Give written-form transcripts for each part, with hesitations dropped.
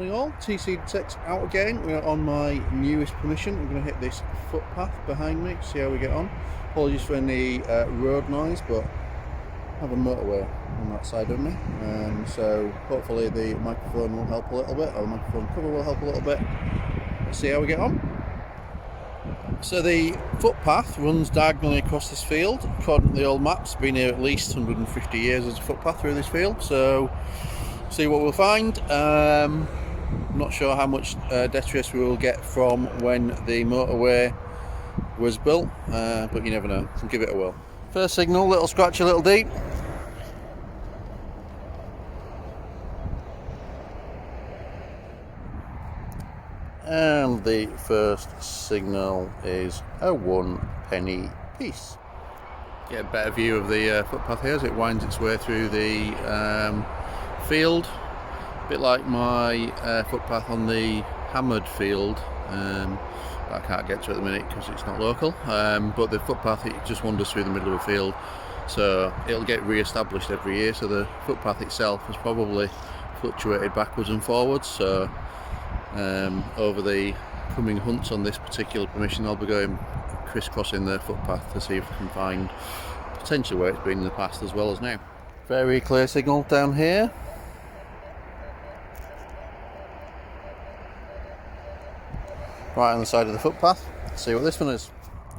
Morning all, tcDetects out again. We're on my newest permission. I'm going to hit this footpath behind me, see how we get on. Apologies for any road noise, but I have a motorway on that side of me, so hopefully the microphone will help a little bit, or the microphone cover will help a little bit. Let's see how we get on. So the footpath runs diagonally across this field. According to the old maps, been here at least 150 years as a footpath through this field, so see what we'll find. I'm not sure how much detritus we will get from when the motorway was built, but you never know. So give it a whirl. First signal, little scratchy, little deep. And the first signal is a 1 penny piece. Get a better view of the footpath here as it winds its way through the field, a bit like my footpath on the hammered field that I can't get to at the minute because it's not local, but the footpath, it just wanders through the middle of the field, so it'll get re-established every year. So the footpath itself has probably fluctuated backwards and forwards, so over the coming hunts on this particular permission I'll be going crisscrossing the footpath to see if I can find potentially where it's been in the past as well as now. Very clear signal down here. Right on the side of the footpath. Let's see what this one is.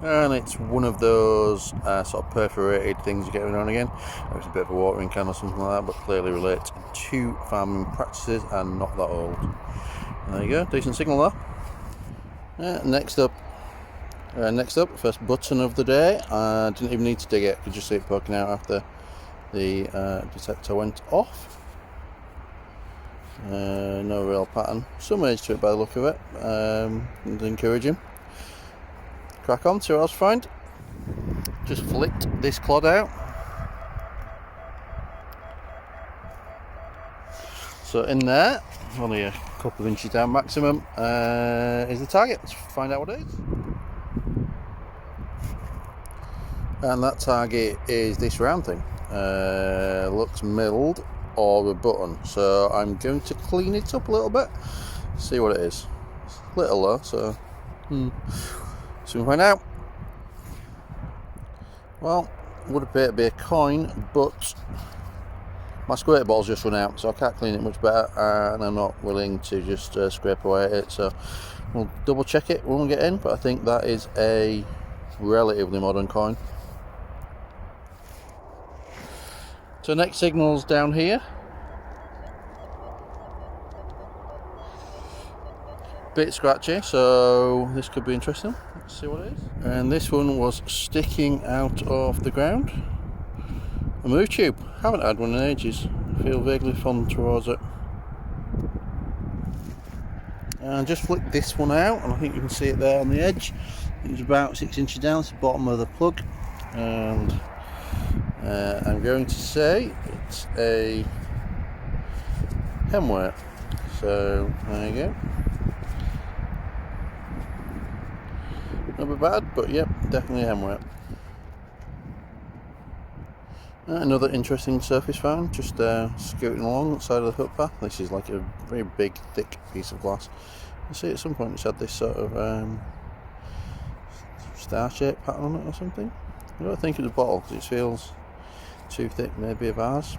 And it's one of those sort of perforated things you get every now and again. It's a bit of a watering can or something like that, but clearly relates to farming practices and not that old. There you go, decent signal there. Next up, first button of the day. I didn't even need to dig it, you could just see it poking out after the detector went off. No real pattern, some age to it by the look of it. Encouraging. Crack on, see what else I find. Just flicked this clod out. So in there, only a couple of inches down maximum, is the target. Let's find out what it is. And that target is this round thing. Looks milled or a button, so I'm going to clean it up a little bit, see what it is. It's little though, so soon find out. Well, it would appear to be a coin, but my squirter ball's just run out, so I can't clean it much better, and I'm not willing to just scrape away at it, so we'll double check it when we get in, but I think that is a relatively modern coin. So next signal's down here. Bit scratchy, so this could be interesting. Let's see what it is. And this one was sticking out of the ground. A move tube. Haven't had one in ages. I feel vaguely fond towards it. And just flick this one out, and I think you can see it there on the edge. It's about 6 inches down. It's the bottom of the plug, and I'm going to say it's a hemweight. So there you go. Not be bad, but yep, definitely a hemweight. Another interesting surface found, just scooting along the side of the footpath. This is like a very big, thick piece of glass. You see at some point it's had this sort of star-shaped pattern on it or something. I don't think it's a bottle because it feels too thick, maybe a vase.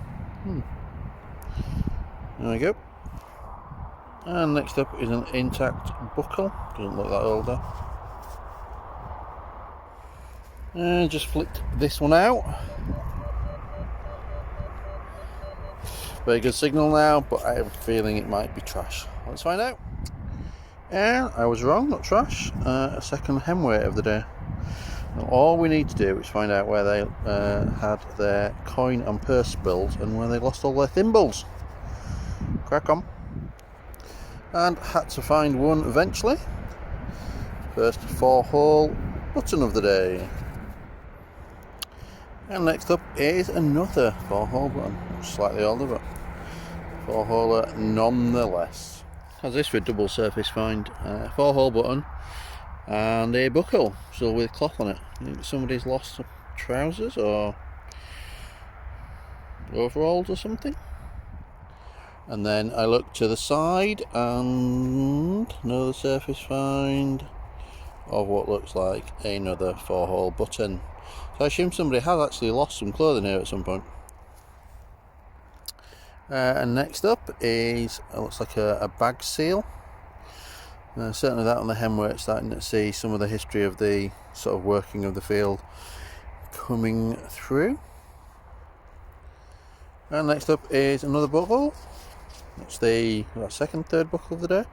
There we go. And next up is an intact buckle. Doesn't look that old though. And just flicked this one out. Very good signal now, but I have a feeling it might be trash. Let's find out. And I was wrong, not trash. A second hemweight of the day. Now, all we need to do is find out where they had their coin and purse spills and where they lost all their thimbles. Crack on. And had to find one eventually. First 4-hole button of the day. And next up is another 4-hole button. Slightly older, but 4-holer nonetheless. How's this for a double surface find? 4-hole button and a buckle, still with cloth on it. I think somebody's lost some trousers or overalls or something. And then I look to the side and another surface find of what looks like another 4-hole button. So I assume somebody has actually lost some clothing here at some point. And next up is, looks like a bag seal. Certainly that on the hem, we're starting to see some of the history of the sort of working of the field coming through. And next up is another buckle. It's the third buckle of the day.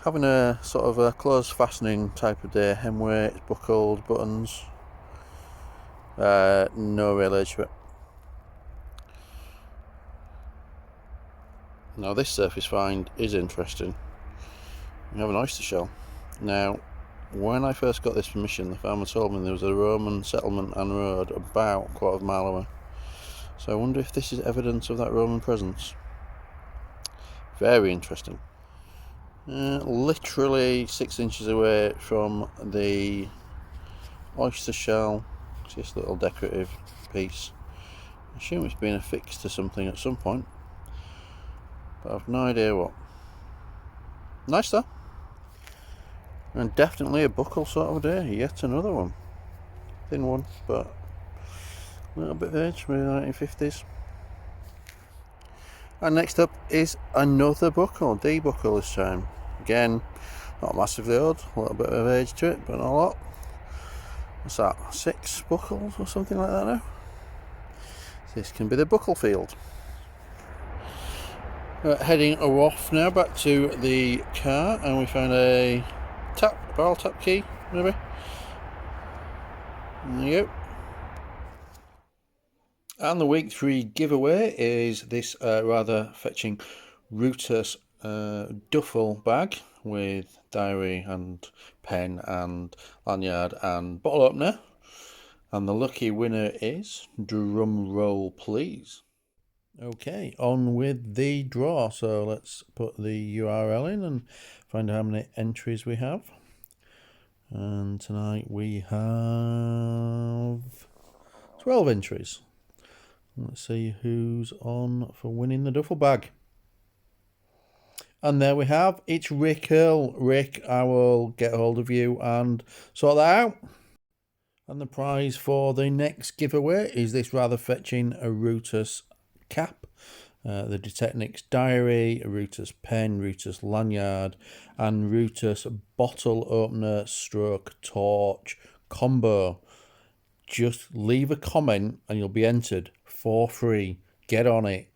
Having a sort of a closed fastening type of day. Hem weights, buckled, buttons. No real edge to it. Now this surface find is interesting. We have an oyster shell. Now, when I first got this permission, the farmer told me there was a Roman settlement and road about a quarter of a mile away. So I wonder if this is evidence of that Roman presence. Very interesting. Literally 6 inches away from the oyster shell. It's this little decorative piece. I assume it's been affixed to something at some point, but I've no idea what. Nice though. And definitely a buckle sort of day. Yet another one. Thin one, but a little bit of age, maybe 1950s. And next up is another buckle, D buckle this time. Again, not massively old, a little bit of age to it, but not a lot. What's that, 6 buckles or something like that now? This can be the buckle field. Heading off now back to the car, and we found a barrel tap key, maybe. There you go. And the week 3 giveaway is this rather fetching Rutus duffel bag with diary and pen and lanyard and bottle opener. And the lucky winner is, drum roll please. Okay, on with the draw. So let's put the URL in and find out how many entries we have. And tonight we have 12 entries. Let's see who's on for winning the duffel bag. And there we have, it's Rick Earl. Rick, I will get hold of you and sort that out. And the prize for the next giveaway is this rather fetching a Rutus cap, the tcDetects diary, a Rutus pen, Rutus lanyard, and Rutus bottle opener stroke torch combo. Just leave a comment and you'll be entered for free. Get on it.